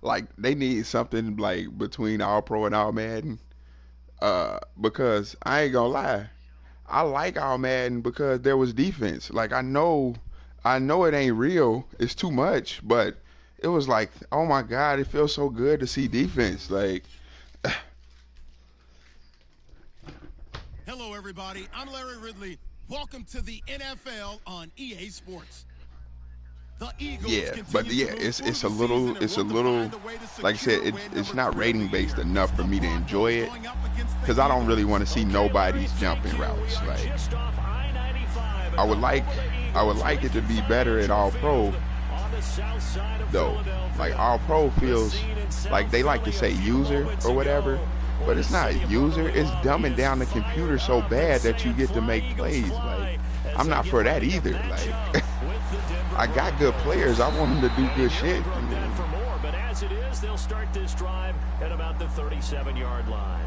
Like they need something like between All Pro and All Madden. Because I ain't gonna lie, I like All Madden because there was defense. Like I know it ain't real. It's too much, but it was like, oh my God, it feels so good to see defense. Like, Hello, everybody. I'm Larry Ridley. Welcome to the NFL on EA Sports. The Eagles yeah, but continue yeah, to move through it's a the season little and look to find a way to like I said, secure win it's number not 3 of the rating based year. enough It's for the me to enjoy Broncos it going up against the because I don't really Eagles. want to see Okay, Larry, nobody's thank jumping you. We routes. are Like just off I-95 I at the would like home of the I would Eagles, like it to Lincoln be better at Financial All Field Pro on the south side of though. Like Philadelphia. All Pro The feels scene in like South they like to Philly a say few user moments or whatever, ago, where but the it's city not of user. brotherly It's love dumbing is down the computer fired so up and bad that you saying, get to fly, make Eagles, plays. Like fly, as I'm they not get for that ready to either. match up Like with the Denver I got good players. I Broncos. want them to do good And shit. Gilly I broke that mean, for more, but as it is, they'll start this drive at about the 37-yard line.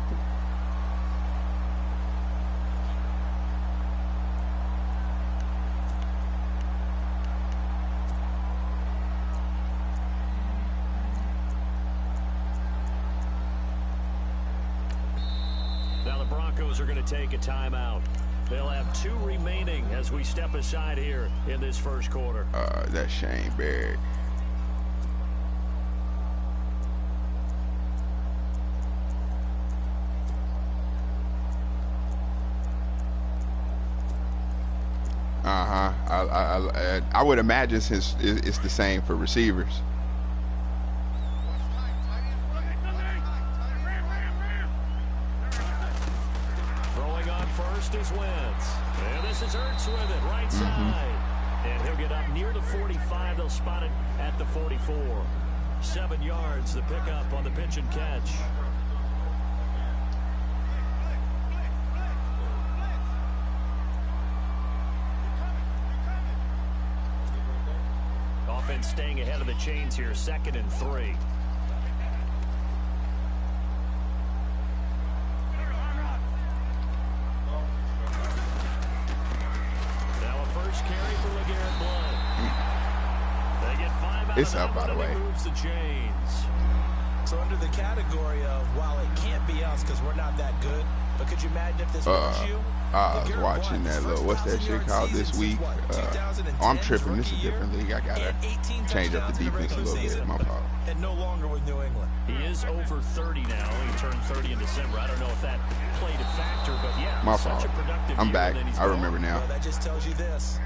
Now the Broncos are going to take a timeout. They'll have 2 remaining as we step aside here in this first quarter. that's Shane Barrett. I would imagine since it's the same for receivers. Throwing on first is Wentz. And this is Ertz with it, right side. And he'll get up near the 45. They'll spot it at the 44. 7 yards, the pickup on the pitch and catch. Offense staying ahead of the chains here, 2nd and 3. Now a first carry for LeGarrette Blount. They get 5 out It's of up, by that the one, way. and he moves the chains. So under the category of, while it can't be us because we're not that good, but could you imagine if this was you? I was watching that little, what's that shit called this week? Oh, I'm tripping. This is a different league. I gotta change up the defense a little bit. My fault. And no longer with New England. He is over 30 now. He turned 30 in December. I don't know if that played a factor, but yeah, My such fault. a productive I'm year, back. and then he's I remember now. Well, that just tells you this.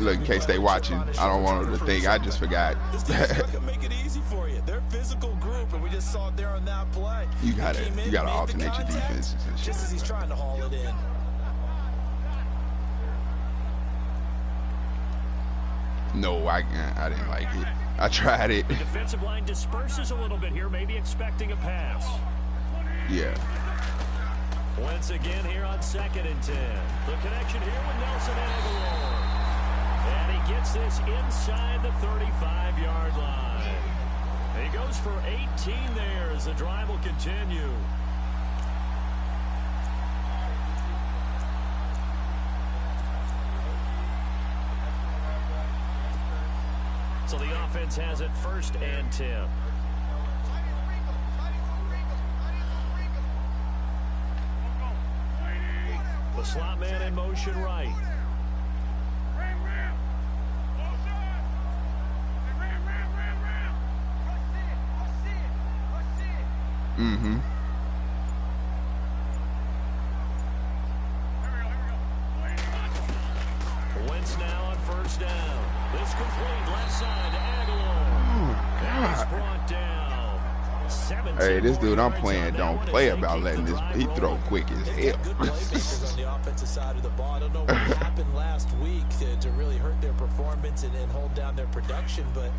Look, in case they watching, I don't want them to think I just forgot. This team's not gonna make it easy for you. They're a physical group, and we just saw it there on that play. You He gotta came in, you gotta made the alternate your contact, defenses and shit. just as he's trying to haul it in. No, I didn't like it. I tried it. The defensive line disperses a little bit here, maybe expecting a pass. Yeah. Once again here on 2nd and 10. The connection here with Nelson Aguilar. And he gets this inside the 35-yard line. He goes for 18 there as the drive will continue. So the offense has it 1st and 10. The slot man in motion right. Mm-hmm. Wentz now on 1st down. This complete left side to Aguilar. Oh, And he's God. brought down. 17 Hey, this dude I'm yards playing on that don't one play as they about keep letting the this. drive He throw rolling. quick as They've got good playmakers on the offensive side of the ball. I don't know what happened last week to really hurt their performance and hold down their production, but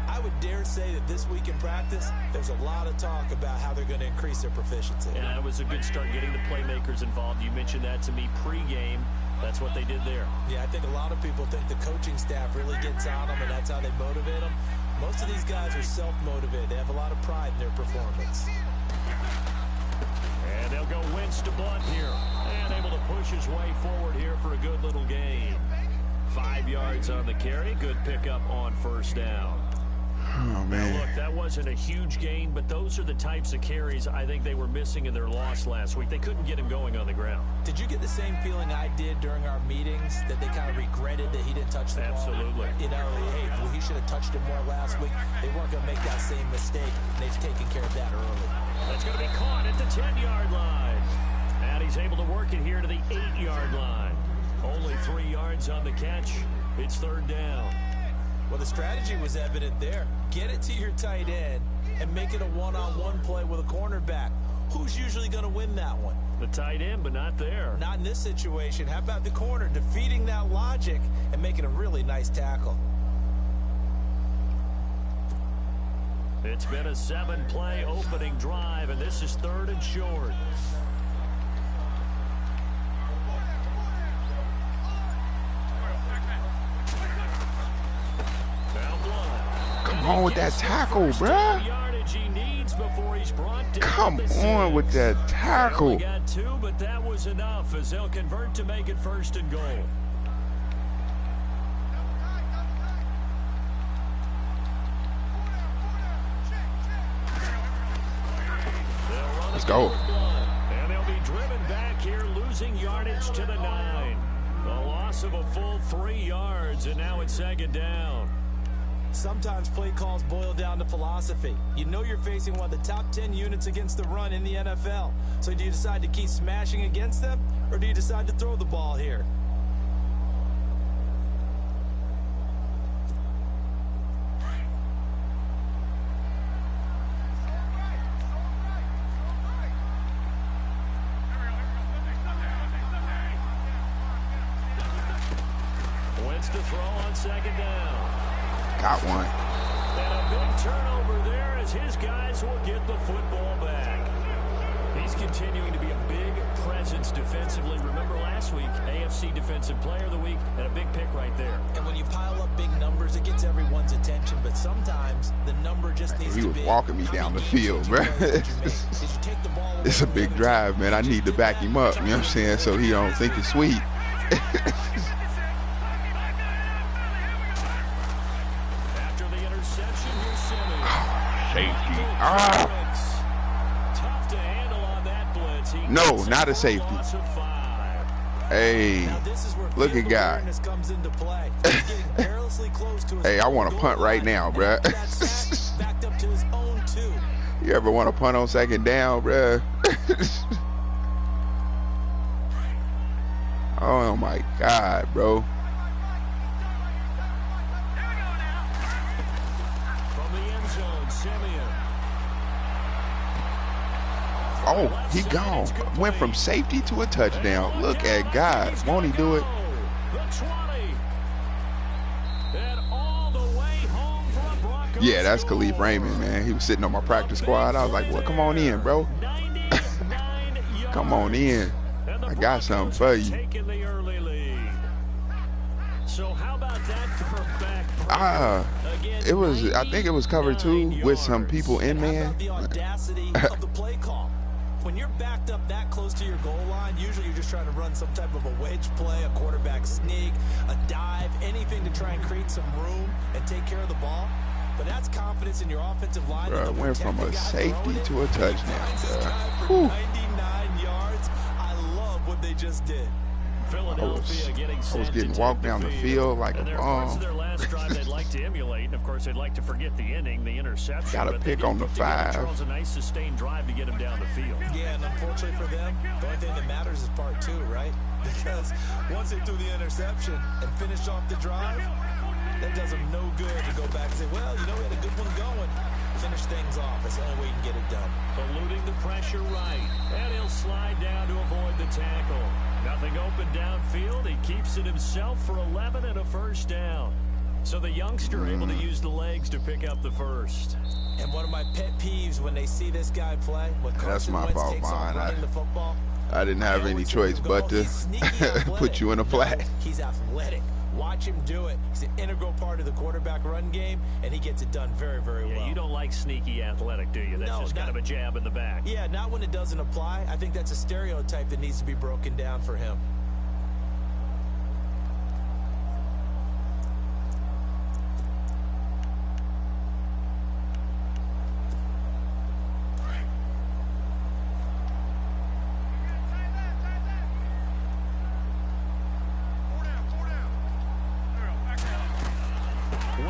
I would dare say that this week in practice, there's a lot of talk about how they're going to increase their proficiency. Yeah, it was a good start getting the playmakers involved. You mentioned that to me pregame. That's what they did there. Yeah, I think a lot of people think the coaching staff really gets on them, and that's how they motivate them. Most of these guys are self-motivated. They have a lot of pride in their performance. And they'll go Wentz to Blunt here. And able to push his way forward here for a good little gain. 5 yards on the carry. Good pickup on 1st down. Oh, Now, man. look, that wasn't a huge gain, but those are the types of carries I think they were missing in their loss last week. They couldn't get him going on the ground. Did you get the same feeling I did during our meetings, that they kind of regretted that he didn't touch the ball? Absolutely. You know, hey, well, he should have touched it more last week. They weren't going to make that same mistake, and they've taken care of that early. That's going to be caught at the 10-yard line. And he's able to work it here to the 8-yard line. Only 3 yards on the catch. It's third down. Well, the strategy was evident there. Get it to your tight end and make it a one-on-one play with a cornerback. Who's usually going to win that one? The tight end, but not there. Not in this situation. How about the corner defeating that logic and making a really nice tackle? It's been a 7-play opening drive, and this is third and short. Come on with that tackle, bruh. Come on with that tackle. Only got 2, but that was enough as they'll convert to make it first and goal. Let's go. And they'll be driven back here, losing yardage to the 9. A loss of a full 3 yards, and now it's second down. Sometimes play calls boil down to philosophy. You know you're facing one of the top 10 units against the run in the NFL. So do you decide to keep smashing against them, or do you decide to throw the ball here? Wentz to throw on second down. Got one. And a big turnover there as his guys will get the football back. He's continuing to be a big presence defensively. Remember last week, AFC Defensive Player of the Week, and a big pick right there. And when you pile up big numbers, it gets everyone's attention. But sometimes the number just needs to be. He was walking me down the field, bro. It's a big drive, man. I need to back him up, you know what I'm saying, so he don't think it's sweet. Safety. Tough to handle on that blitz. No, not a safety. Hey, look at guy. Hey, I want to punt right now, bruh. You ever want to punt on second down, bruh? Oh my God, bro. Oh, he gone. Went from safety to a touchdown. Look at God. Won't he do it? Yeah, that's Khalif Raymond, man. He was sitting on my practice squad. I was like, well, come on in, bro. Come on in. I got something for you. So how about that for back? It was, I think it was cover 2 with some people in, man. The audacity of the play call. When you're backed up that close to your goal line, usually you're just trying to run some type of a wedge play, a quarterback sneak, a dive, anything to try and create some room and take care of the ball. But that's confidence in your offensive line. Bro, went from a safety to a touchdown, bro. 99 yards. I love what they just did. Philadelphia I was getting walked down the field like a bomb. Their last drive they'd like to emulate, and of course they'd like to forget the inning, the interception. Got a pick on the 5. Charles, a nice sustained drive to get him down the field. Yeah, and unfortunately for them, the only thing that matters is part 2, right? Because once they threw the interception and finished off the drive, that does them no good to go back and say, well, you know, we had a good one going. Finish things off. That's the only way you can get it done. Eluding the pressure right, and he'll slide down to avoid the tackle. Nothing open downfield. He keeps it himself for 11 and a first down. So the youngster able to use the legs to pick up the first. And one of my pet peeves when they see this guy play, when that's my Wentz fault, takes off running the football, I didn't have any choice but to put you in a flat. He's athletic. Watch him do it. He's an integral part of the quarterback run game, and he gets it done very, very well. You don't like sneaky athletic, do you? That's just kind of a jab in the back. Yeah, not when it doesn't apply. I think that's a stereotype that needs to be broken down for him.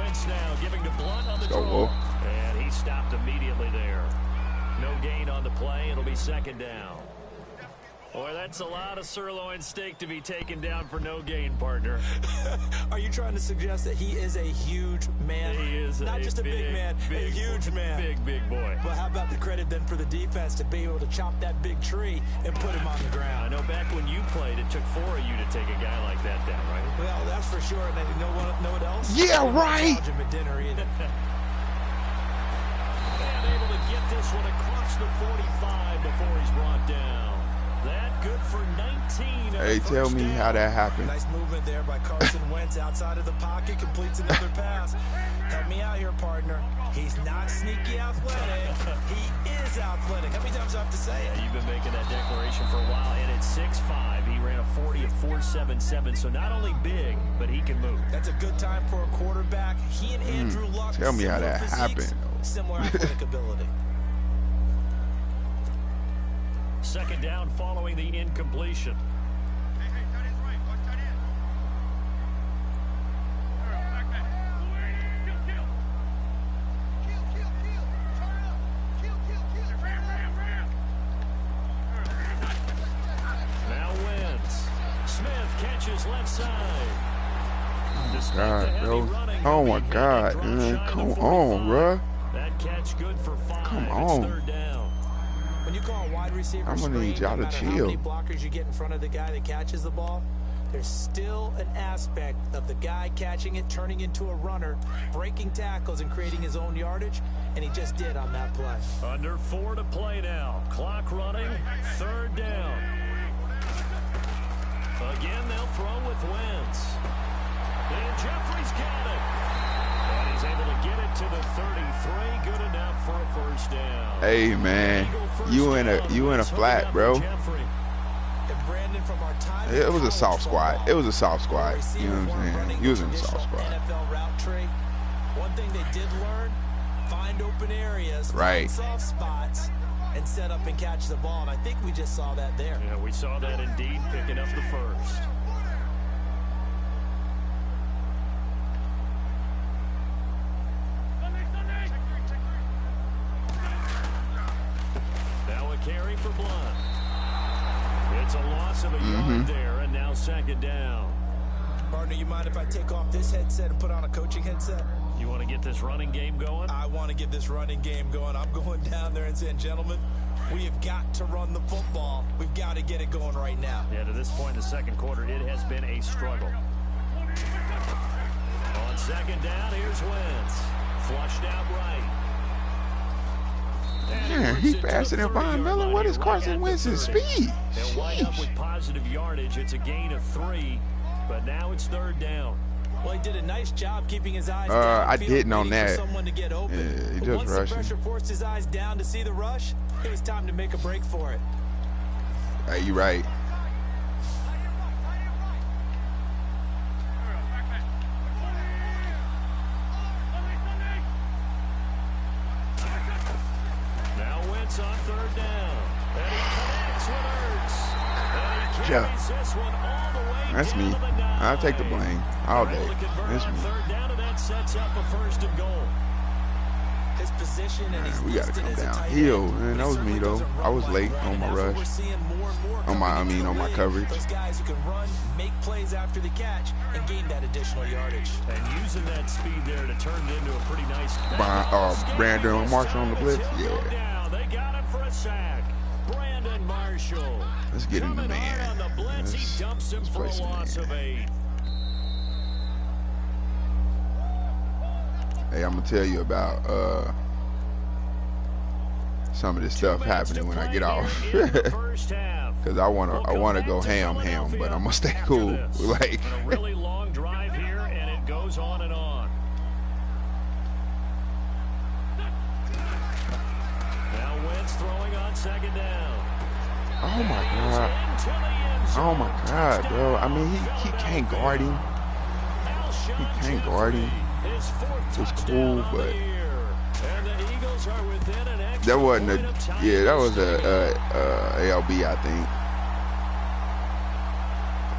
Wentz now giving to Blunt on the Let's go, draw. Wolf. And he stopped immediately there. No gain on the play. It'll be second down. Boy, that's a lot of sirloin steak to be taken down for no gain, partner. Are you trying to suggest that he is a huge man? He is not just a big man, a huge man. Big boy. Well, how about the credit then for the defense to be able to chop that big tree and put him on the ground? I know back when you played, it took 4 of you to take a guy like that down, right? Well, that's for sure. And then you know what else? Yeah, right. Him at dinner either. And able to get this one across the 45 before he's brought down. That good for 19. Hey, tell me how that happened. Nice movement there by Carson Wentz outside of the pocket, completes another pass. Help me out here, partner. He's not sneaky athletic. He is athletic. How many times do I have to say it? Yeah, you've been making that declaration for a while, and at 6'5", he ran a 40 of 4.77, so not only big, but he can move. That's a good time for a quarterback. He and Andrew Luck, Tell me how that physiques, happened. similar athletic ability. Second down following the incompletion. Now Wentz. Smith catches left side. God, bro. Oh my God, man. Come on, bruh. That catch good for 5. Come on. It's third down. When you call a wide receiver I'm gonna need screen, y'all no to matter how chill. many blockers you get in front of the guy that catches the ball, there's still an aspect of the guy catching it, turning into a runner, breaking tackles and creating his own yardage, and he just did on that play. Under 4 to play now. Clock running. Third down. Again, they'll throw with Wentz. And Jeffrey's got it. And he's able to get it to the 33. Good enough for a first down. Hey, man. You in a flat, bro. And Brandon, from our time It was a in soft college squad. football, It was a soft squad. receiver You know what I'm weren't saying? running You was the in a soft traditional squad. NFL route tree. One thing they did learn, find open areas, Right. find soft spots, and set up and catch the ball. And I think we just saw that there. Yeah, we saw that indeed, picking up the first. Now a carry for Blunt. It's a loss of a yard there, and now second down. Partner, you mind if I take off this headset and put on a coaching headset? You want to get this running game going? I want to get this running game going. I'm going down there and saying, gentlemen, we have got to run the football. We've got to get it going right now. Yeah, to this point in the second quarter, it has been a struggle. On second down, here's Wentz. Flushed out right. Man, he faster than Von Miller. What is Carson Wentz's speed? They'll wind up with Sheesh. positive yardage. It's a gain of 3, but now it's third down. Well, he did a nice job keeping his eyes down. I didn't on waiting for that. someone to get open. Yeah, he But just once rushing. the pressure forced his eyes down to see the rush, it was time to make a break for it. Hey, you right. Now Wentz on third down. And he connects with Ertz. And he Yeah. carries this one all the way That's down me. to the 9. I'll take the blame all They're day. able to convert That's on me. third down, and that sets up a first and goal. His position and his We gotta listed come as a tight downhill, end, man. but That he was me certainly though. doesn't I run was like late one, on and my that's what rush. we're seeing more and more On my, coming into the my league. coverage. Those guys who can run, make plays after the catch, and gain that additional yardage. And using that speed there to turn it into a pretty nice. Brandon Marshall on the blitz? He'll go Yeah. down. They got him for a sack. Brandon Marshall. Let's get him the Coming hard man. on the blitz. He dumps him Let's for a place the loss man. of 8. Hey, I'm gonna tell you about some of this stuff happening when I get off. Cause I wanna go ham, but I'm gonna stay cool. Like A really long drive here, and it goes on and on. Now Wentz throwing on second down. oh my god. Into the end zone. Oh my god, bro. I mean he can't guard him. He can't guard him. His fourth It's touchdown cool, on but the year. And the Eagles are within an extra that wasn't point a of tying yeah, that was this game. a ALB, I think.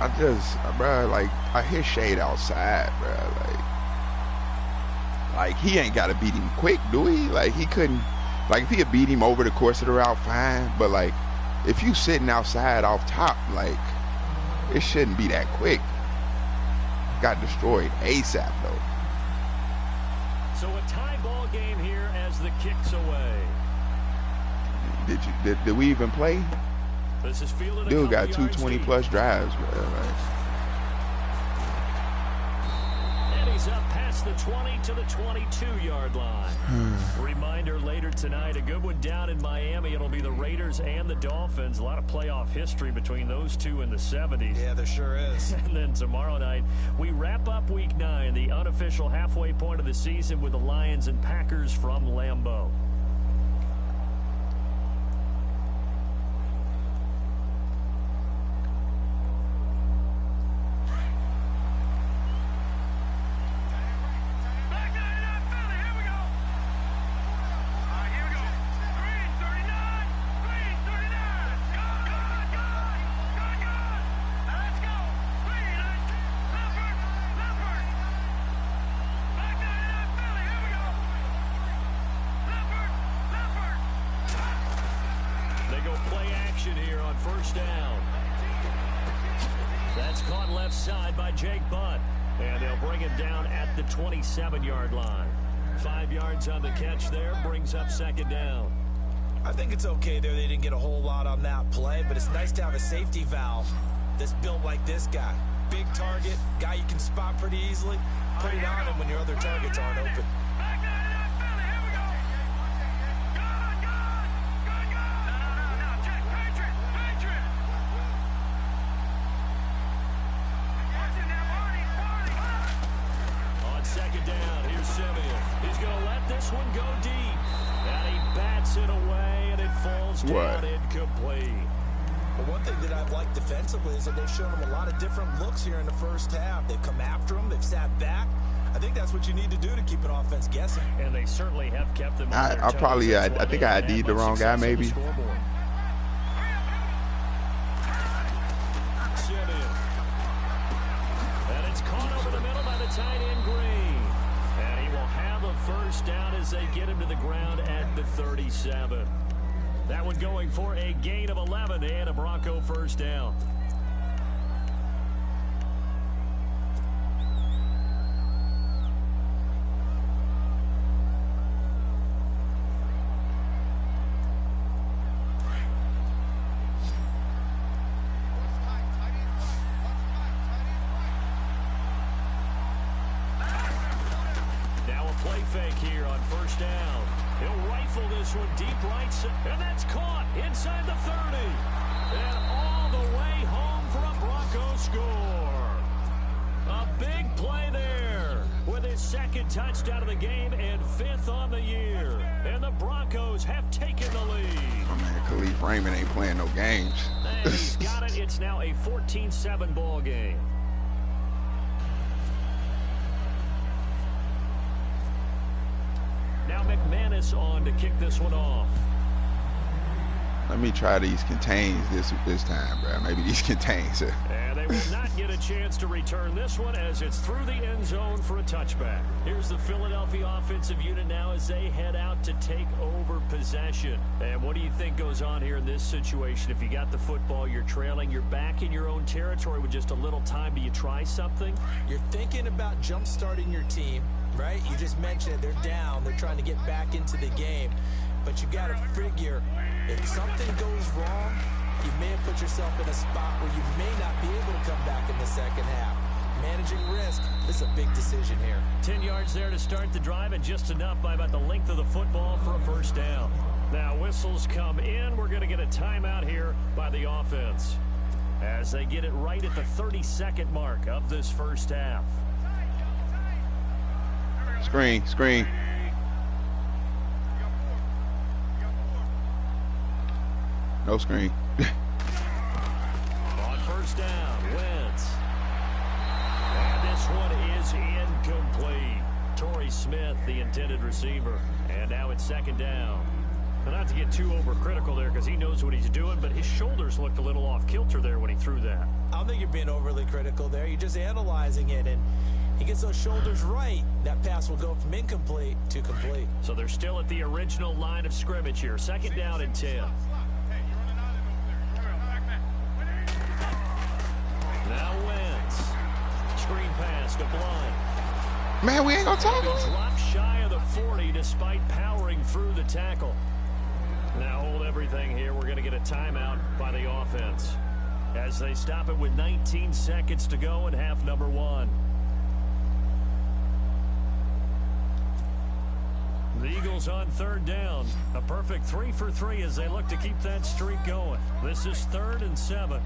I just, bro, like I hear shade outside, bro. Like like he ain't got to beat him quick, do he? Like he couldn't. Like if he had beat him over the course of the route, fine. But like if you sitting outside off top, like it shouldn't be that quick. Got destroyed ASAP though. So a tie ball game here as the kick's away. Did we even play? This is fielded a Dude got couple yards 220 deep. plus drives, bro. Like, And he's up past the 20 to the 22-yard line. Reminder later tonight, a good one down in Miami. It'll be the Raiders and the Dolphins. A lot of playoff history between those two in the 70s. Yeah, there sure is. And then tomorrow night, we wrap up Week 9, the unofficial halfway point of the season with the Lions and Packers from Lambeau. Here on first down. That's caught left side by Jake Butt. And they'll bring it down at the 27-yard line. 5 yards on the catch there, brings up second down. I think it's okay there. They didn't get a whole lot on that play, but it's nice to have a safety valve that's built like this guy. Big target, guy you can spot pretty easily. Put it on him when your other targets aren't open. Second down, here's Simeon. He's going to let this one go deep. And he bats it away, and it falls down incomplete. But one thing that I've liked defensively is that they've shown him a lot of different looks here in the first half. They've come after him. They've sat back. I think that's what you need to do to keep an offense guessing. And they certainly have kept them on their I toes. probably, I think I ID'd the wrong guy, maybe. Simeon. And it's caught over the middle by the tight end Green. And he will have a first down as they get him to the ground at the 37. That one going for a gain of 11 and a Bronco first down. Play fake here on first down. He'll rifle this one deep right, and that's caught inside the 30. And all the way home for a Bronco score. A big play there with his second touchdown of the game and 5th on the year. And the Broncos have taken the lead. Oh, man, Khalif Raymond ain't playing no games. And he's got it. It's now a 14-7 ball game. Now McManus on to kick this one off. Let me try these contains this time, bro. Maybe these contains. And they will not get a chance to return this one as it's through the end zone for a touchback. Here's the Philadelphia offensive unit now as they head out to take over possession. And what do you think goes on here in this situation? If you got the football, you're trailing, you're back in your own territory with just a little time. Do you try something? You're thinking about jump-starting your team, right? You just mentioned it. They're down. They're trying to get back into the game. But you got to figure if something goes wrong, you may have put yourself in a spot where you may not be able to come back in the second half. Managing risk, this is a big decision here. 10 yards there to start the drive, and just enough by about the length of the football for a first down. Now whistles come in. We're going to get a timeout here by the offense as they get it right at the 30-second mark of this first half. Screen. No screen. On first down, Wentz. And this one is incomplete. Torrey Smith, the intended receiver. And now it's second down. Now, not to get too overcritical there because he knows what he's doing, but his shoulders looked a little off kilter there when he threw that. I don't think you're being overly critical there. You're just analyzing it. And he gets those shoulders right, that pass will go from incomplete to complete. So they're still at the original line of scrimmage here. 2nd down and 10. Now Wentz. Screen pass to Blunt. Man, we ain't gonna tackle him. Drop shy of the 40 despite powering through the tackle. Now hold everything here. We're going to get a timeout by the offense as they stop it with 19 seconds to go in half number 1. The Eagles on 3rd down. A perfect 3 for 3 as they look to keep that streak going. This is 3rd and 7.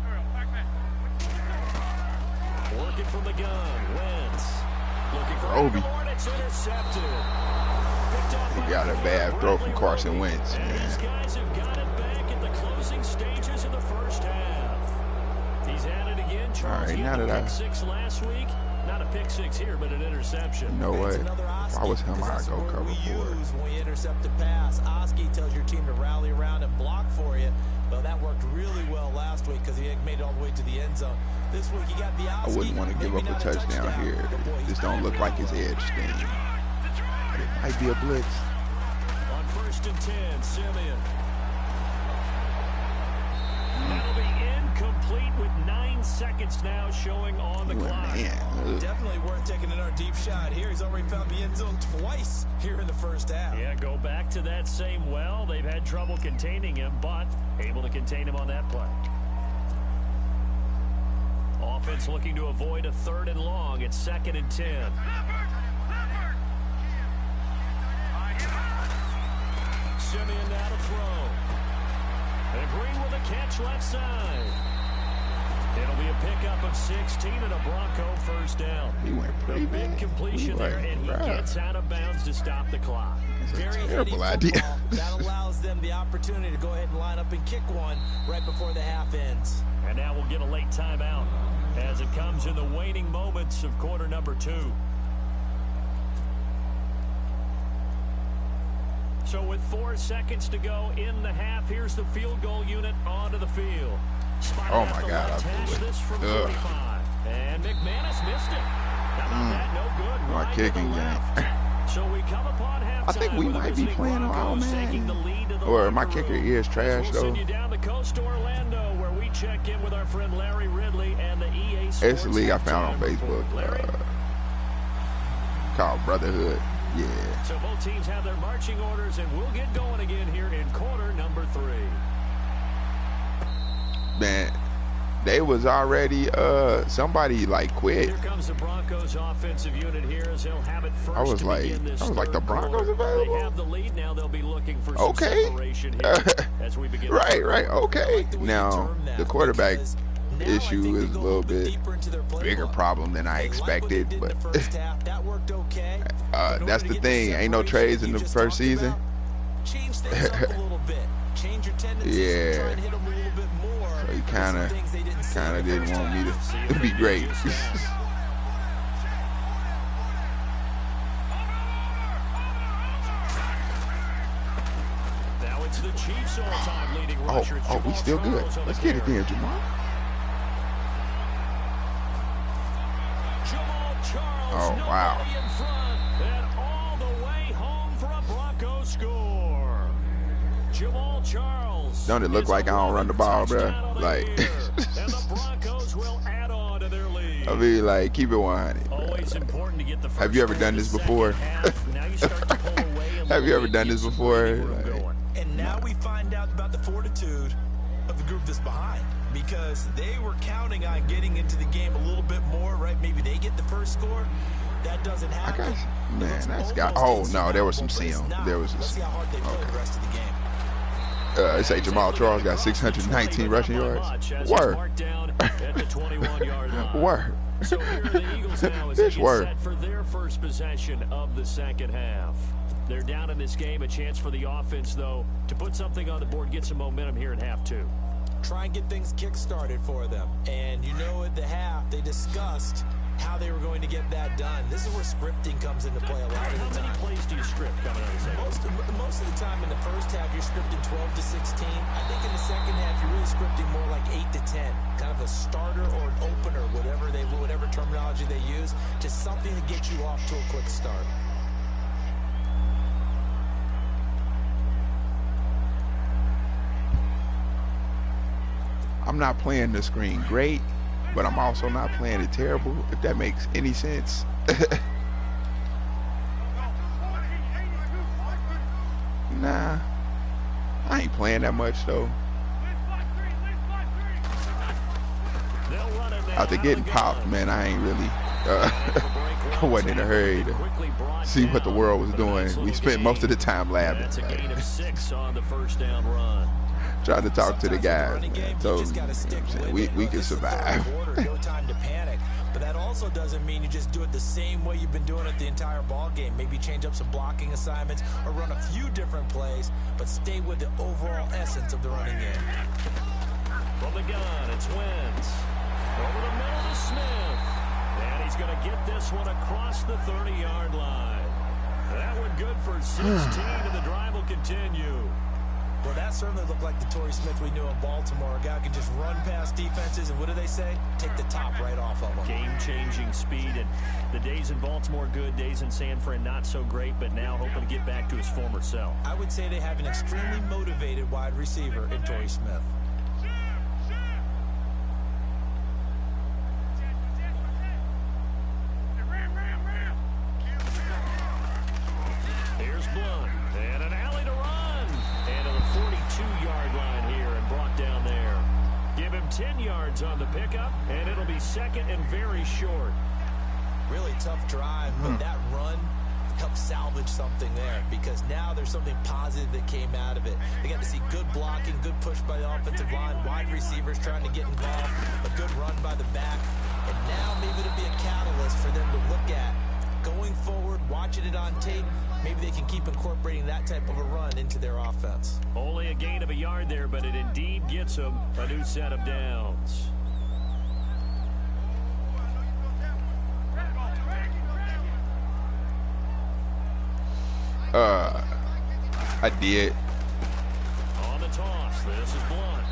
Working from the gun. Wentz. Looking for Obi. It's intercepted. He got a bad throw from Carson Wentz, And these man. guys have got it back in the closing stages of the first half. He's at it again. Charles, right, he now had a that pick 6 last week. Not a pick 6 here, but an interception. No way. If I was him, I'd go cover for it. When we intercept a pass, Oski tells your team to rally around and block for you. Well, that worked really well last week because he made it all the way to the end zone. This week, he got the I wouldn't want to give up a touchdown here. This don't look like his edge thing. But it might be a blitz. On 1st and 10, Simeon. That'll be incomplete with 9 seconds now showing on the clock. Man, Definitely worth taking another deep shot here. He's already found the end zone twice here in the first half. Yeah, go back to that same well. They've had trouble containing him, but able to contain him on that play. Offense looking to avoid a 3rd and long. It's 2nd and 10. Simeon now to throw. And Green with a catch left side. It'll be a pickup of 16 and a Bronco 1st down. he went The pretty big bad. completion there, and he gets out of bounds to stop the clock. That's a Very terrible heady idea. football. That allows them the opportunity to go ahead and line up and kick one right before the half ends. And now we'll get a late timeout as it comes in the waning moments of quarter number 2. So with 4 seconds to go in the half, here's the field goal unit onto the field. Spotted Oh at my the God, left I hash, blew it. this from Ugh. 35. And McManus missed it. How about that? No good. My Right kicking to the game. left. So we come upon halftime. I think we with the might be visiting playing on Broncos taking the man. lead to the Or my locker kicker room. is trash We'll though. send you down the coast to Orlando, where we check in with our friend Larry Ridley and the EA Sports. It's a league I found on halftime Facebook report. Larry? called Brotherhood. Yeah. So both teams have their marching orders, and we'll get going again here in quarter number 3. Man, they was already somebody like quit. Here comes the Broncos offensive unit here as they'll have it first. I was to like, begin this the third Broncos quarter. available? They have the lead now. They'll be looking for some Okay. separation here as we begin. Right. Okay. Now the quarterback issue is a little bit bigger problem than I expected, but that's the thing. Ain't no trades in the first season. Change things up a little bit. Change your tendencies and try and hit them a little bit more. So he kind of didn't want me to be great. Now it's the Chiefs all-time leading rusher. Oh, we still good. Let's get it there, Jamal. Jamal Charles, Oh, wow. nobody in front, and all the way home for a Broncos score. Jamal Charles. Don't it look is like I don't run the ball, bruh? touchdown of the Like- year, and the Broncos will add on to their lead. I mean, like, keep it 100. Always important to get the first Have you ever done this before? Now you start to pull away a Have you little ever bit, done get this some before? breathing room Like- going. And now we find out about the fortitude of the group that's behind, because they were counting on getting into the game a little bit more, right? Maybe they get the first score. That doesn't I happen. guess, man, It looks that's got. almost Oh no, there was some insurmountable, sim. but it's There was not. Let's see how hard they play the rest of the game. They say Jamal Charles got 619 rushing yards. Word. Word. So here are the Eagles now as they This get word. set for their first possession of the second half. They're down in this game. A chance for the offense, though, to put something on the board, get some momentum here in half 2. Try and get things kick-started for them. And you know at the half, they discussed how they were going to get that done. This is where scripting comes into play a lot of the time. How many plays do you script coming out of the second? Most of the time in the first half, you're scripting 12 to 16. I think in the second half, you're really scripting more like 8 to 10. Kind of a starter or an opener, whatever terminology they use. Just something to get you off to a quick start. I'm not playing the screen great, but I'm also not playing it terrible, if that makes any sense. Nah, I ain't playing that much though. After getting popped, man, I ain't really, I wasn't in a hurry to see what the world was doing. We spent most of the time laughing. That's a gain of 6 on the first down run. Trying to talk to the guys, man. Told them, we can survive. No time to panic. But that also doesn't mean you just do it the same way you've been doing it the entire ball game. Maybe change up some blocking assignments or run a few different plays, but stay with the overall essence of the running game. From the gun, it's Wentz. Over the middle to Smith. And he's going to get this one across the 30-yard line. That one good for 16, and the drive will continue. Well, that certainly looked like the Torrey Smith we knew in Baltimore. A guy who can just run past defenses, and what do they say? Take the top right off of them. Game-changing speed, and the days in Baltimore good, days in San Fran not so great, but now hoping to get back to his former self. I would say they have an extremely motivated wide receiver in Torrey Smith. Here's Blunt, and an alley to run. And on the 42-yard line here and brought down there. Give him 10 yards on the pickup, and it'll be second and very short. Really tough drive, but that run helped salvage something there, because now there's something positive that came out of it. They got to see good blocking, good push by the offensive line, wide receivers trying to get involved, a good run by the back, and now maybe it'll be a catalyst for them to look at going forward, watching it on tape. Maybe they can keep incorporating that type of a run into their offense. Only a gain of a yard there, but it indeed gets them a new set of downs. I did. On the toss, this is Blunt.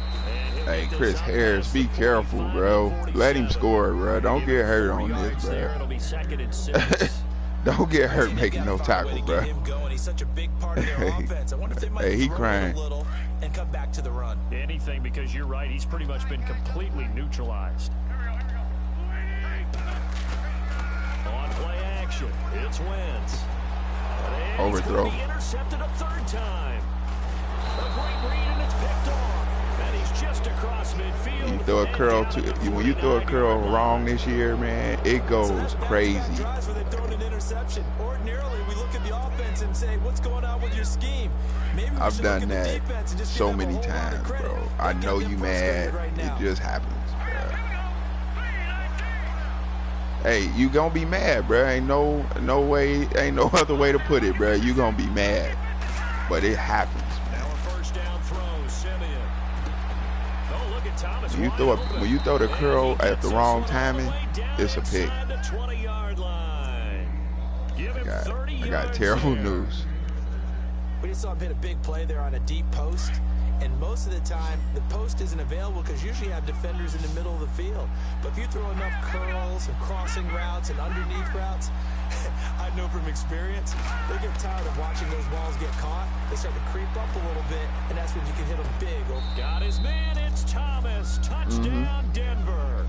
Hey, Chris Harris, be careful, bro. Let him score, bro. Don't get hurt on this, bro. It'll be second and 6. Don't get hurt making no tackle, bro. He's such a big part of their offense. I wonder if they might he throw crying. it a little and come back to the run. Anything, because you're right. He's pretty much been completely neutralized. On play action, it's Wentz. And Overthrow. He's intercepted a third time. A great read, and it's picked off. And he's just across midfield. You throw a curl when you throw a curl wrong this year, man, it goes crazy. Ordinarily, we look at the offense and say, what's going on with your scheme? Maybe I've done that so many times, bro. I know you mad. It just happens, bro. Hey, you gonna be mad, bro. Ain't no way, ain't no other way to put it, bro. You gonna be mad, but it happens, man. First down throw, Simeon. Oh, look at Thomas. When you throw the curl at the wrong timing, it's a pick. I got terrible news. We just saw him hit a big play there on a deep post, and most of the time the post isn't available because usually you have defenders in the middle of the field. But if you throw enough curls and crossing routes and underneath routes, I know from experience, they get tired of watching those balls get caught. They start to creep up a little bit, and that's when you can hit them big. Got his man, it's Thomas. Touchdown, Denver.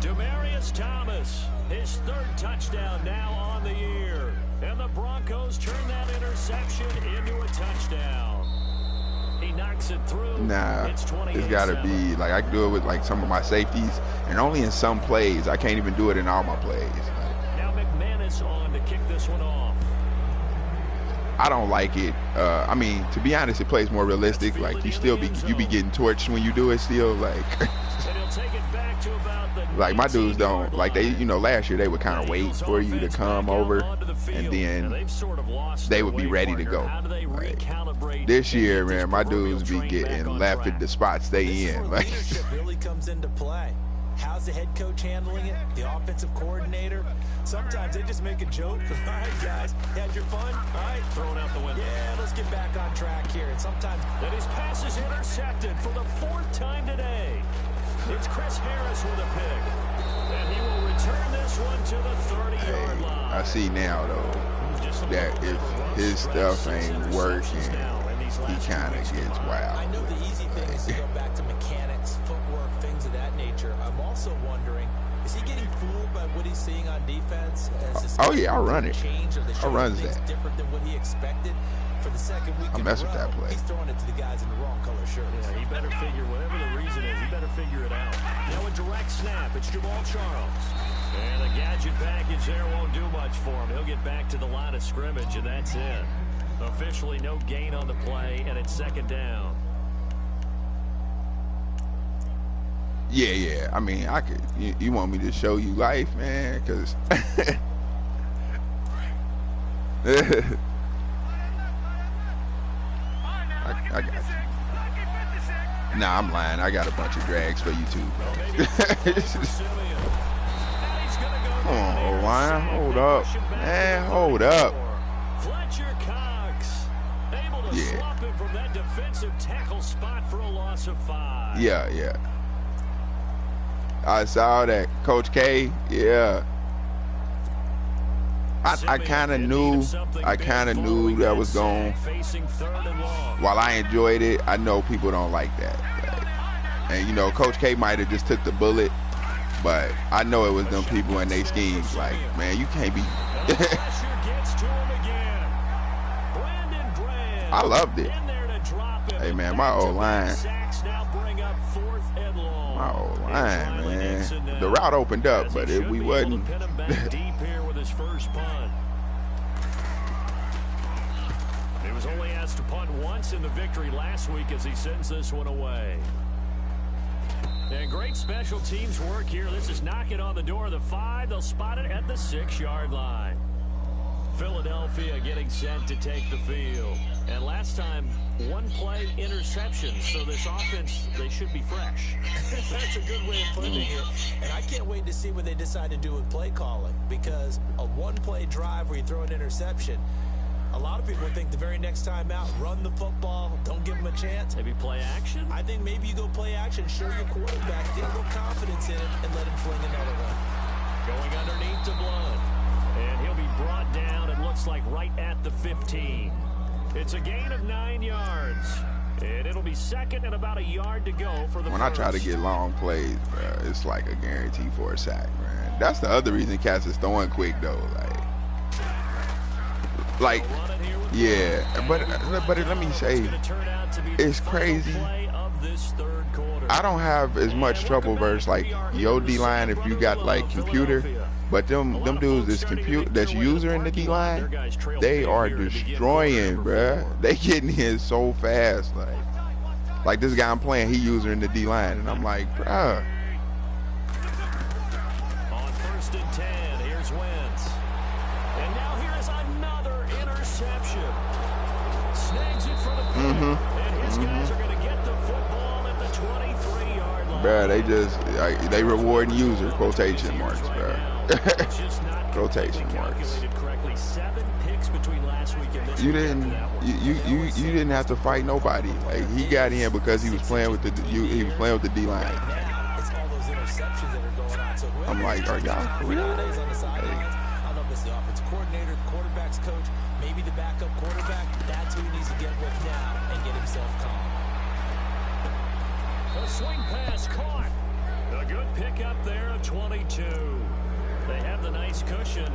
Demaryius Thomas, his third touchdown now on the year. And the Broncos turn that interception into a touchdown. He knocks it through. Nah, it's got to be, like, I can do it with, like, some of my safeties, and only in some plays. I can't even do it in all my plays. Now McManus on to kick this one off. I don't like it. I mean, to be honest, it plays more realistic. Like, you be getting torched when you do it still, like. And he'll take it back to about the like, my dudes don't, like, they, last year they would kind of wait for you to come over, and then they would be ready to go. Like, this year, man, my dudes be getting left at the spots they in. Like, leadership really comes into play. How's the head coach handling it? The offensive coordinator? Sometimes they just make a joke. All right, guys, had your fun? All right, Thrown out the window. yeah, let's get back on track here. And sometimes And his pass is intercepted for the 4th time today. It's Chris Harris with a pick. And he will return this one to the 30-yard line. I see now, though, that if his stuff ain't working, he kind of gets wild. I know the easy thing is to go back to mechanics, footwork, things of that nature. I'm also wondering, is he getting fooled by what he's seeing on defense? Oh, yeah, I'll run it. I'll run that. Different than what he expected. For the second week I'll in mess a with row, that play. he's throwing it to the guys in the wrong color shirts. Yeah, he better figure, whatever the reason is, he better figure it out. Now a direct snap. It's Jamal Charles. And the gadget package there won't do much for him. He'll get back to the line of scrimmage, and that's it. Officially no gain on the play, and it's 2nd down. Yeah. I mean, I could. You want me to show you life, man? Because I got you. Nah, I'm lying. I got a bunch of drags for you too, bro. Come on, O-line. Hold up. Man, hold up. Fletcher Cox able to Yeah. swap him from that defensive tackle spot for a loss of 5. Yeah. I saw that. Coach K, yeah. I kind of knew that was going. Facing 3rd and long. While I enjoyed it, I know people don't like that. And you know, Coach K might have just took the bullet, but I know it was them people and they schemes. Like, man, you can't be. The pressure gets to him again. Brandon Graham I loved it. in there to drop him. Hey, man, my O-line. Sacks now bring up 4th and long. My O-line, Finally gets it man. now. The route opened up, As but he if should we be able to wasn't. pin him back deep here with his first punt. He was only asked to punt once in the victory last week as he sends this one away. And great special teams work here. This is knocking on the door of the 5. They'll spot it at the 6-yard line. Philadelphia getting set to take the field. And last time, 1 play interception. So this offense, they should be fresh. That's a good way of putting it. And I can't wait to see what they decide to do with play calling, because a 1-play drive where you throw an interception, a lot of people think the very next time out, run the football, don't give them a chance. Maybe play action? I think maybe you go play action, show your quarterback, get a little confidence in it, and let him fling another one. Going underneath to Blunt. And he'll be brought down, it looks like, right at the 15. It's a gain of 9 yards. And it'll be 2nd and about a yard to go for the When first. I try to get long plays, bro, it's like a guarantee for a sack, man. That's the other reason Cass is throwing quick, though. Like, yeah. But let me say, it's crazy. I don't have as much trouble versus like your D-line if you got like computer, but them dudes that's user in the D-line, they are destroying, bruh. They getting in so fast, like this guy I'm playing, he user in the D-line, and I'm like, bruh. On 1st and 10, here's Wentz. And now here is another interception. Snags it for the pick. And his guys are going to get the football at the 23-yard line. Bruh, they rewarding user quotation marks, bruh. Quotation marks. Correctly. 7 picks between last week and this You week didn't after that one. you didn't have to fight nobody. Like, he got in because he was playing with the D-line. It's all those interceptions that are going on. So I'm like, are y'all for real? Nowadays on the sidelines, I don't know if it's the offensive coordinator, the quarterback's coach, maybe the backup quarterback. That's who he needs to get with now and get himself calm. A swing pass caught. A good pickup there of 22. They have the nice cushion.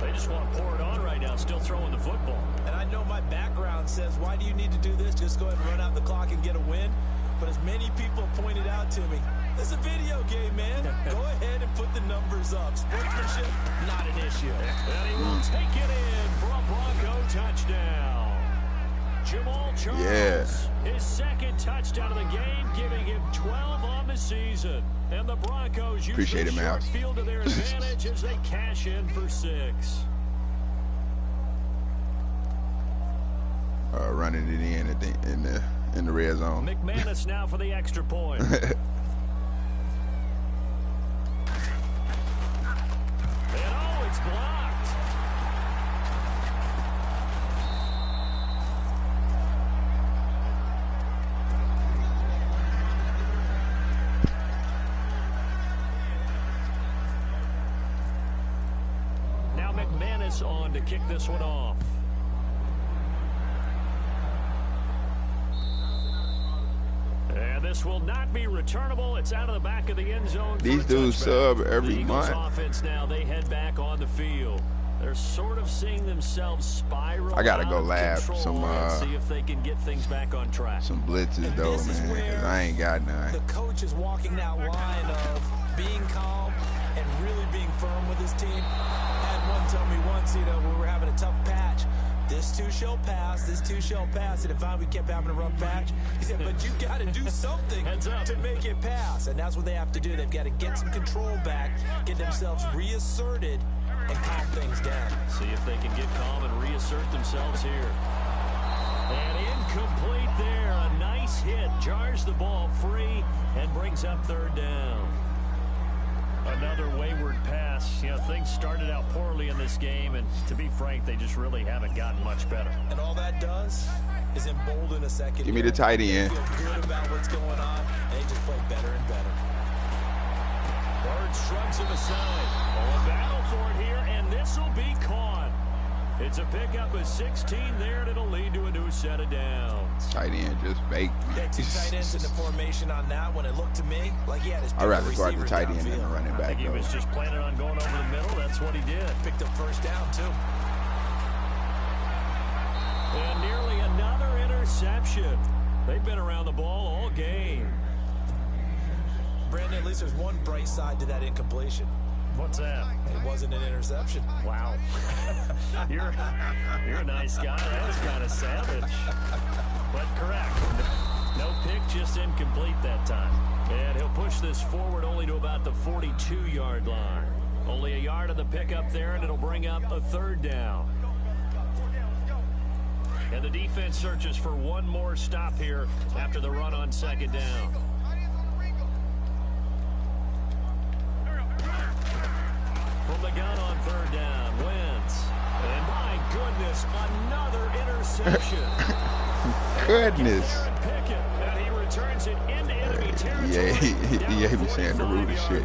They just want to pour it on right now, still throwing the football. And I know my background says, why do you need to do this? Just go ahead and run out the clock and get a win. But as many people pointed out to me, this is a video game, man. Go ahead and put the numbers up. Sportsmanship, not an issue. And he will take it in for a Bronco touchdown. Jamal Charles, his 2nd touchdown of the game, giving him 12 on the season. And the Broncos use Appreciate the it, short Mouse. field to their advantage as they cash in for 6. Running it in the red zone. McManus now for the extra point. Madness on to kick this one off. And this will not be returnable. It's out of the back of the end zone. These dudes sub every month. Offense now, they head back on the field. They're sort of seeing themselves spiral. I gotta go lab some see if they can get things back on track. Some blitzes though, man, because I ain't got none. The coach is walking that line of being calm and really being firm with his team. I had one tell me once, we were having a tough patch. This too shall pass, this too shall pass. And if we kept having a rough patch, he said, but you got to do something to make it pass. And that's what they have to do. They've got to get some control back, get themselves reasserted, and calm things down. See if they can get calm and reassert themselves here. And incomplete there. A nice hit. Jars the ball free and brings up third down. Another wayward pass. Things started out poorly in this game, and to be frank, they just really haven't gotten much better. And all that does is embolden a second. Give me the tight end. They feel good about what's going on, and they just play better and better. Bird shrugs him aside. A battle for it here, and this will be caught. It's a pickup of 16 there, and it'll lead to a new set of downs. Tight end just baked me. They had two tight ends in the formation on that one. It looked to me like he had his I'd rather guard the tight end than the running back. I think he was just planning on going over the middle. That's what he did. Picked up first down, too. And nearly another interception. They've been around the ball all game. Brandon, at least there's one bright side to that incompletion. What's that? It wasn't an interception. Wow. You're a nice guy. That was kind of savage. But correct. No pick, just incomplete that time. And he'll push this forward only to about the 42-yard line. Only a yard of the pickup there, and it'll bring up a third down. And the defense searches for one more stop here after the run on second down. From the gun on third down, Wentz. And my goodness, another interception. Goodness. And he returns it into enemy territory. Yeah, he be saying the rudest shit.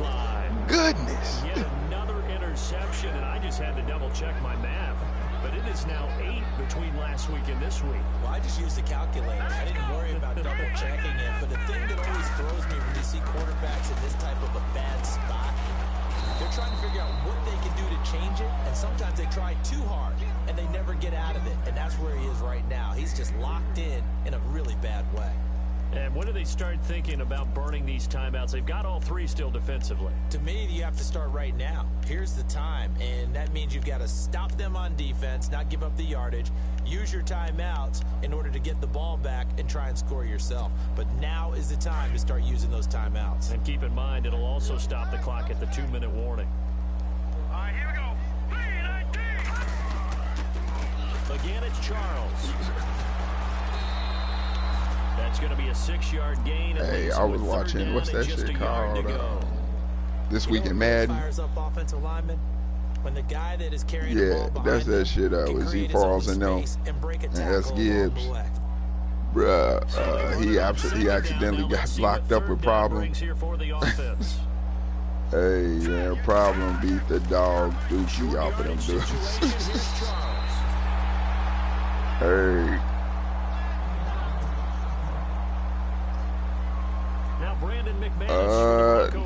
Goodness. Yet another interception, and I just had to double check my math. But it is now 8 between last week and this week. Well, I just used the calculator. I didn't worry about double checking it. But the thing that always throws me when you see quarterbacks in this type of a bad spot, they're trying to figure out what they can do to change it, and sometimes they try too hard, and they never get out of it, and that's where he is right now. He's just locked in a really bad way. And when do they start thinking about burning these timeouts? They've got all three still defensively. To me, you have to start right now. Here's the time, and that means you've got to stop them on defense, not give up the yardage, use your timeouts in order to get the ball back and try and score yourself. But now is the time to start using those timeouts. And keep in mind, it'll also stop the clock at the 2-minute warning. All right, here we go. 3-19. Again, it's Charles. That's going to be a 6-yard gain. Hey, I was watching, what's that shit called? This Week in Madden. Fires up offensive linemen. When the guy that is carrying the ball behind that's that shit with Z Parles and them and S Gibbs. Bruh, he accidentally got locked up with Problem. Hey, man, Problem beat the dog dookie off of them dudes. Hey.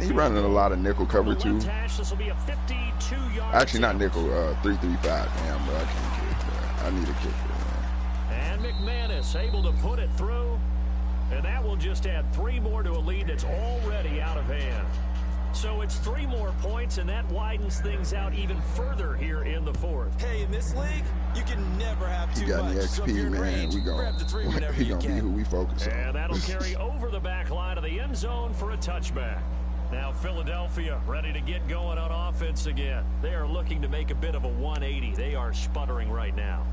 He running a lot of nickel cover too. Actually, not nickel. 3-3-5. Damn, but I can't kick that. I need a kicker, man. And McManus able to put it through, and that will just add 3 more to a lead that's already out of hand. So it's 3 more points, and that widens things out even further here in the fourth. Hey, in this league, you can never have too much. He got the XP, man. He gonna be who we focus on. And that'll carry over the back line of the end zone for a touchback. Now Philadelphia ready to get going on offense again. They are looking to make a bit of a 180. They are sputtering right now.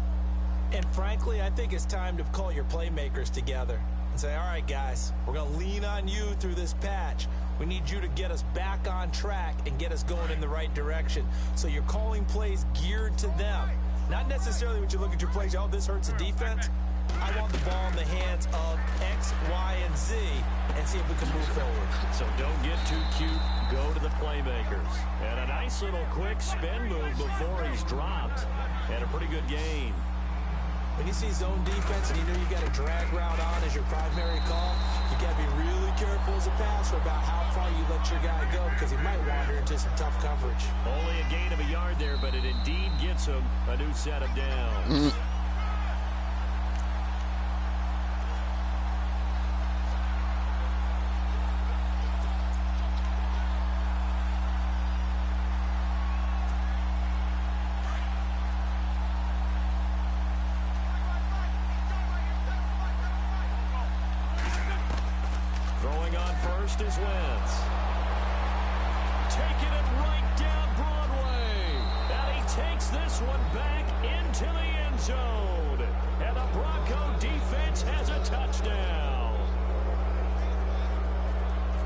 And frankly, I think it's time to call your playmakers together and say, all right, guys, we're going to lean on you through this patch. We need you to get us back on track and get us going in the right direction. So you're calling plays geared to them. Not necessarily when you look at your plays, oh, this hurts the defense. I want the ball in the hands of X, Y, and Z and see if we can move forward. So don't get too cute. Go to the playmakers. And a nice little quick spin move before he's dropped. And a pretty good gain. When you see zone defense and you know you got a drag route on as your primary call, you got to be really careful as a passer about how far you let your guy go because he might wander into some tough coverage. Only a gain of a yard there, but it indeed gets him a new set of downs. Throwing on first is Wentz. Taking it right down Broadway. And he takes this one back into the end zone. And the Bronco defense has a touchdown.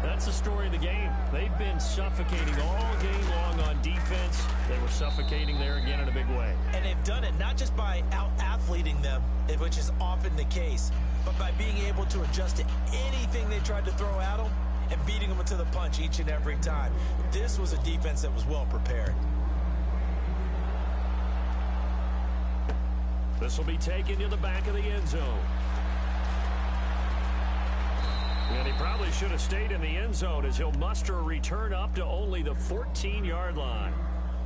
That's the story of the game. They've been suffocating all game long on defense. They were suffocating there again in a big way. And they've done it not just by out-athleting them, which is often the case, but by being able to adjust to anything they tried to throw at them and beating them to the punch each and every time. This was a defense that was well prepared. This will be taken to the back of the end zone. And he probably should have stayed in the end zone as he'll muster a return up to only the 14-yard line.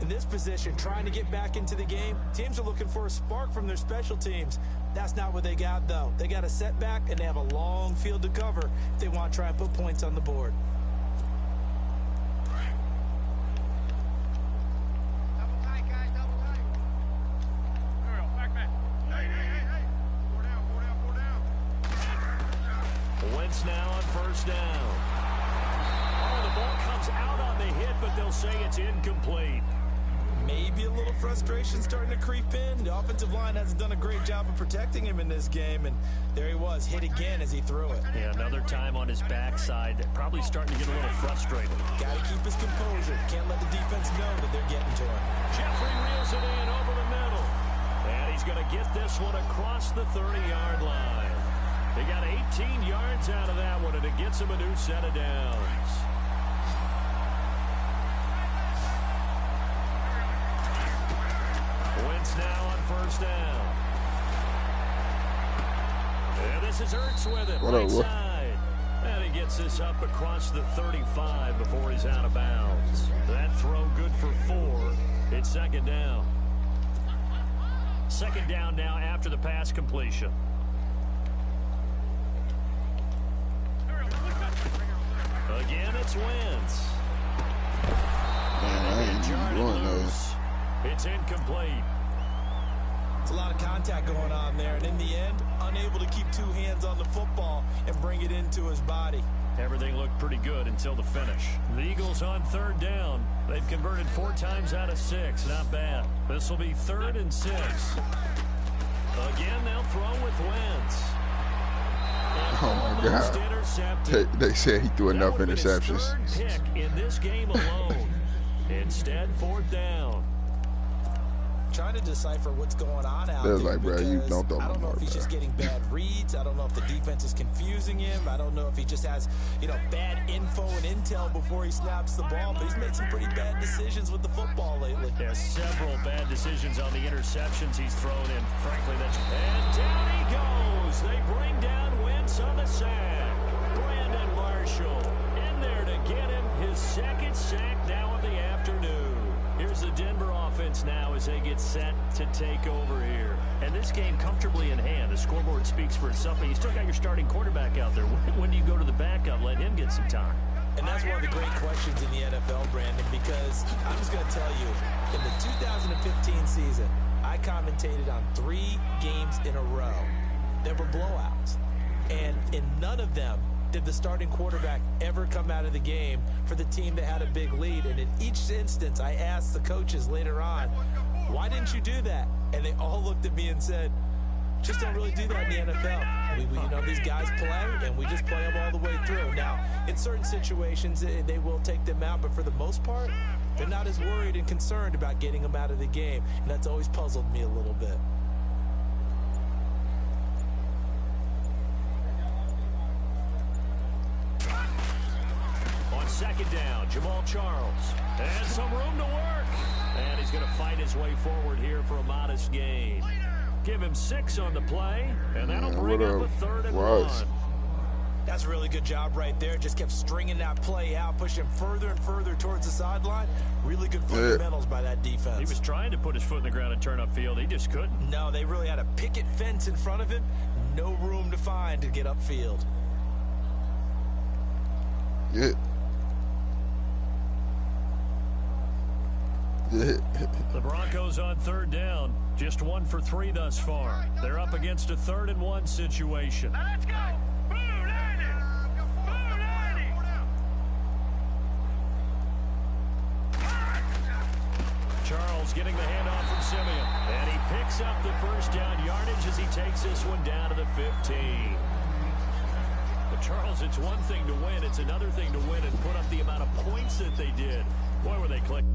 In this position, trying to get back into the game, teams are looking for a spark from their special teams. That's not what they got, though. They got a setback, and they have a long field to cover if they want to try and put points on the board. Wentz now on first down. Oh, the ball comes out on the hit, but they'll say it's incomplete. Maybe a little frustration starting to creep in. The offensive line hasn't done a great job of protecting him in this game, and there he was, hit again as he threw it. Yeah, another time on his backside, probably starting to get a little frustrated. Got to keep his composure. Can't let the defense know that they're getting to him. Jeffrey reels it in over the middle. And he's going to get this one across the 30-yard line. He got 18 yards out of that one, and it gets him a new set of downs. Wentz now on first down. And this is Ertz with it, right side. And he gets this up across the 35 before he's out of bounds. That throw good for 4. It's second down. Second down now after the pass completion. Again, it's Wentz. Man, I ain't even doing those. It's incomplete. It's a lot of contact going on there, and in the end, unable to keep two hands on the football and bring it into his body. Everything looked pretty good until the finish. The Eagles on third down. They've converted 4 times out of 6. Not bad. This will be 3rd and 6. Again, they'll throw with Wentz. Oh, my God. They said he threw enough interceptions. Third pick in this game alone. Instead, 4th down. Trying to decipher what's going on out there. Like, bro, you don't throw I don't know if he's just getting bad reads. I don't know if the defense is confusing him. I don't know if he just has, bad info and intel before he snaps the ball. But he's made some pretty bad decisions with the football lately. There's several bad decisions on the interceptions he's thrown in. Frankly, and down he goes. They bring down Wentz on the sack. Brandon Marshall in there to get him his 2nd sack now of the afternoon. Here's the Denver offense now as they get set to take over here. And this game comfortably in hand. The scoreboard speaks for itself, but you still got your starting quarterback out there. When do you go to the backup? Let him get some time. And that's one of the great questions in the NFL, Brandon, because I'm just going to tell you, in the 2015 season, I commentated on 3 games in a row that were blowouts. And in none of them did the starting quarterback ever come out of the game for the team that had a big lead. And in each instance, I asked the coaches later on, why didn't you do that? And they all looked at me and said, just don't really do that in the NFL. These guys play, and we just play them all the way through. Now, in certain situations, they will take them out, but for the most part, they're not as worried and concerned about getting them out of the game. And that's always puzzled me a little bit. second down. Jamal Charles. And some room to work. And he's going to fight his way forward here for a modest gain. Give him 6 on the play, and that'll bring up a 3rd and 1. That's a really good job right there. Just kept stringing that play out, pushing further and further towards the sideline. Really good fundamentals by that defense. He was trying to put his foot in the ground and turn upfield. He just couldn't. No, they really had a picket fence in front of him. No room to find to get upfield. Yeah. The Broncos on 3rd down. Just 1 for 3 thus far. They're up against a 3rd and 1 situation. Now let's go. Blue 90. Blue 90. Charles getting the handoff from Simeon. And he picks up the first down yardage as he takes this one down to the 15. But Charles, it's one thing to win. It's another thing to win and put up the amount of points that they did. Boy, were they clicking.